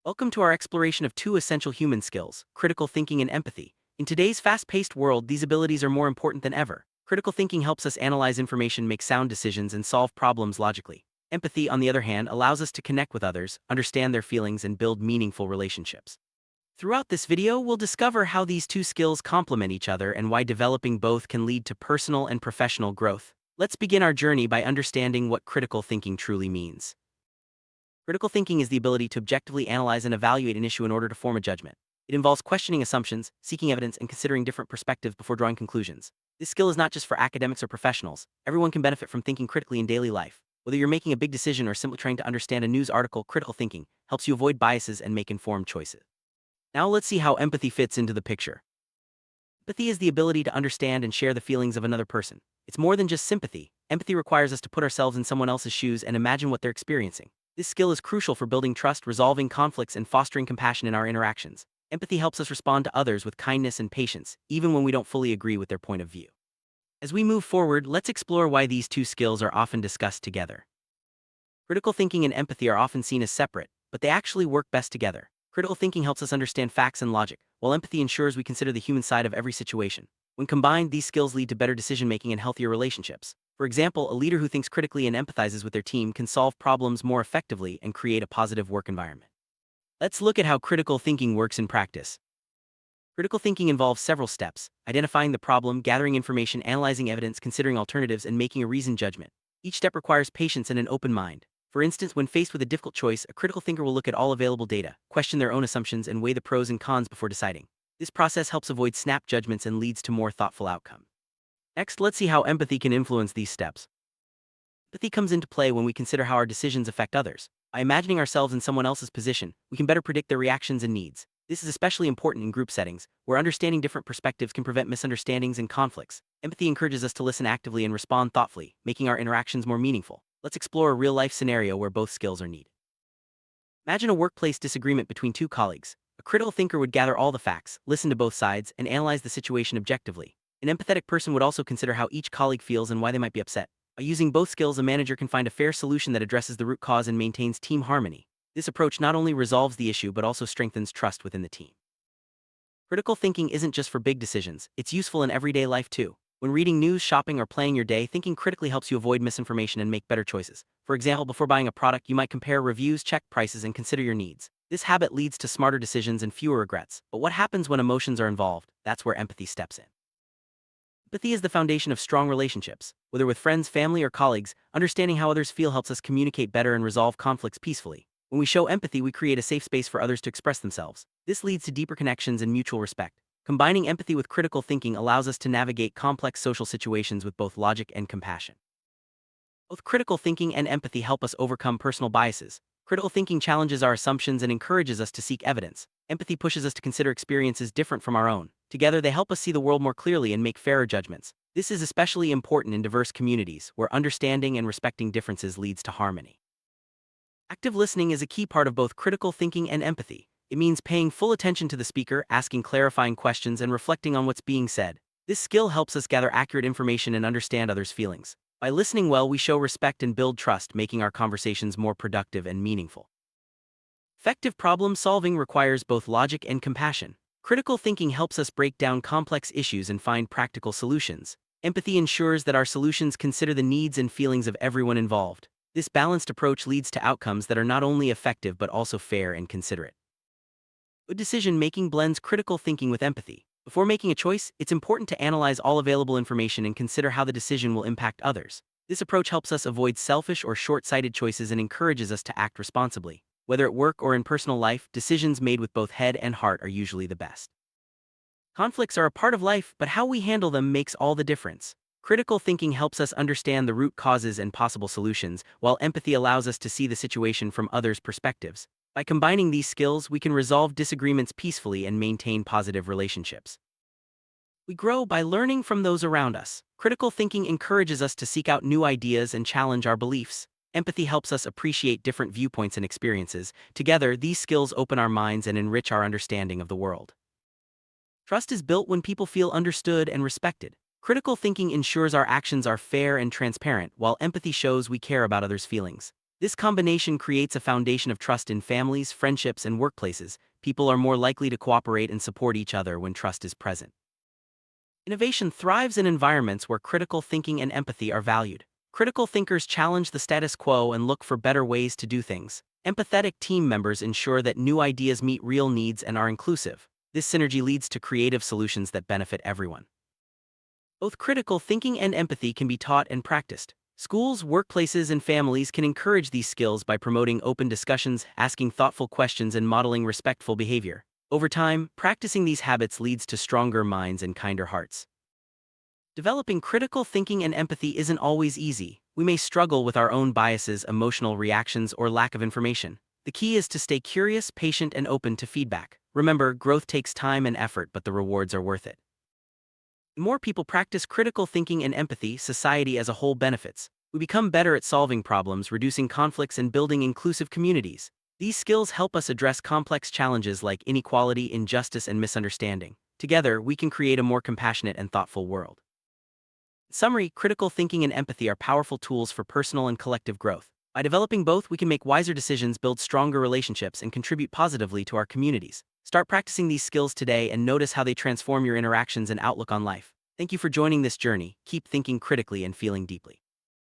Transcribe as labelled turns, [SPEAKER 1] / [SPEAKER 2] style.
[SPEAKER 1] Welcome to our exploration of two essential human skills, critical thinking and empathy. In today's fast-paced world, these abilities are more important than ever. Critical thinking helps us analyze information, make sound decisions, and solve problems logically. Empathy, on the other hand, allows us to connect with others, understand their feelings, and build meaningful relationships. Throughout this video, we'll discover how these two skills complement each other and why developing both can lead to personal and professional growth. Let's begin our journey by understanding what critical thinking truly means. Critical thinking is the ability to objectively analyze and evaluate an issue in order to form a judgment. It involves questioning assumptions, seeking evidence, and considering different perspectives before drawing conclusions. This skill is not just for academics or professionals. Everyone can benefit from thinking critically in daily life. Whether you're making a big decision or simply trying to understand a news article, critical thinking helps you avoid biases and make informed choices. Now let's see how empathy fits into the picture. Empathy is the ability to understand and share the feelings of another person. It's more than just sympathy. Empathy requires us to put ourselves in someone else's shoes and imagine what they're experiencing. This skill is crucial for building trust, resolving conflicts, and fostering compassion in our interactions. Empathy helps us respond to others with kindness and patience, even when we don't fully agree with their point of view. As we move forward, let's explore why these two skills are often discussed together. Critical thinking and empathy are often seen as separate, but they actually work best together. Critical thinking helps us understand facts and logic, while empathy ensures we consider the human side of every situation. When combined, these skills lead to better decision-making and healthier relationships. For example, a leader who thinks critically and empathizes with their team can solve problems more effectively and create a positive work environment. Let's look at how critical thinking works in practice. Critical thinking involves several steps: identifying the problem, gathering information, analyzing evidence, considering alternatives, and making a reasoned judgment. Each step requires patience and an open mind. For instance, when faced with a difficult choice, a critical thinker will look at all available data, question their own assumptions, and weigh the pros and cons before deciding. This process helps avoid snap judgments and leads to more thoughtful outcomes. Next, let's see how empathy can influence these steps. Empathy comes into play when we consider how our decisions affect others. By imagining ourselves in someone else's position, we can better predict their reactions and needs. This is especially important in group settings, where understanding different perspectives can prevent misunderstandings and conflicts. Empathy encourages us to listen actively and respond thoughtfully, making our interactions more meaningful. Let's explore a real-life scenario where both skills are needed. Imagine a workplace disagreement between two colleagues. A critical thinker would gather all the facts, listen to both sides, and analyze the situation objectively. An empathetic person would also consider how each colleague feels and why they might be upset. By using both skills, a manager can find a fair solution that addresses the root cause and maintains team harmony. This approach not only resolves the issue but also strengthens trust within the team. Critical thinking isn't just for big decisions, it's useful in everyday life too. When reading news, shopping, or planning your day, thinking critically helps you avoid misinformation and make better choices. For example, before buying a product, you might compare reviews, check prices, and consider your needs. This habit leads to smarter decisions and fewer regrets. But what happens when emotions are involved? That's where empathy steps in. Empathy is the foundation of strong relationships. Whether with friends, family, or colleagues, understanding how others feel helps us communicate better and resolve conflicts peacefully. When we show empathy, we create a safe space for others to express themselves. This leads to deeper connections and mutual respect. Combining empathy with critical thinking allows us to navigate complex social situations with both logic and compassion. Both critical thinking and empathy help us overcome personal biases. Critical thinking challenges our assumptions and encourages us to seek evidence. Empathy pushes us to consider experiences different from our own. Together, they help us see the world more clearly and make fairer judgments. This is especially important in diverse communities, where understanding and respecting differences leads to harmony. Active listening is a key part of both critical thinking and empathy. It means paying full attention to the speaker, asking clarifying questions, and reflecting on what's being said. This skill helps us gather accurate information and understand others' feelings. By listening well, we show respect and build trust, making our conversations more productive and meaningful. Effective problem solving requires both logic and compassion. Critical thinking helps us break down complex issues and find practical solutions. Empathy ensures that our solutions consider the needs and feelings of everyone involved. This balanced approach leads to outcomes that are not only effective but also fair and considerate. Good decision-making blends critical thinking with empathy. Before making a choice, it's important to analyze all available information and consider how the decision will impact others. This approach helps us avoid selfish or short-sighted choices and encourages us to act responsibly. Whether at work or in personal life, decisions made with both head and heart are usually the best. Conflicts are a part of life, but how we handle them makes all the difference. Critical thinking helps us understand the root causes and possible solutions, while empathy allows us to see the situation from others' perspectives. By combining these skills, we can resolve disagreements peacefully and maintain positive relationships. We grow by learning from those around us. Critical thinking encourages us to seek out new ideas and challenge our beliefs. Empathy helps us appreciate different viewpoints and experiences. Together, these skills open our minds and enrich our understanding of the world. Trust is built when people feel understood and respected. Critical thinking ensures our actions are fair and transparent, while empathy shows we care about others' feelings. This combination creates a foundation of trust in families, friendships, and workplaces. People are more likely to cooperate and support each other when trust is present. Innovation thrives in environments where critical thinking and empathy are valued. Critical thinkers challenge the status quo and look for better ways to do things. Empathetic team members ensure that new ideas meet real needs and are inclusive. This synergy leads to creative solutions that benefit everyone. Both critical thinking and empathy can be taught and practiced. Schools, workplaces, and families can encourage these skills by promoting open discussions, asking thoughtful questions, and modeling respectful behavior. Over time, practicing these habits leads to stronger minds and kinder hearts. Developing critical thinking and empathy isn't always easy. We may struggle with our own biases, emotional reactions, or lack of information. The key is to stay curious, patient, and open to feedback. Remember, growth takes time and effort, but the rewards are worth it. The more people practice critical thinking and empathy, society as a whole benefits. We become better at solving problems, reducing conflicts, and building inclusive communities. These skills help us address complex challenges like inequality, injustice, and misunderstanding. Together, we can create a more compassionate and thoughtful world. In summary, critical thinking and empathy are powerful tools for personal and collective growth. By developing both, we can make wiser decisions, build stronger relationships, and contribute positively to our communities. Start practicing these skills today and notice how they transform your interactions and outlook on life. Thank you for joining this journey. Keep thinking critically and feeling deeply.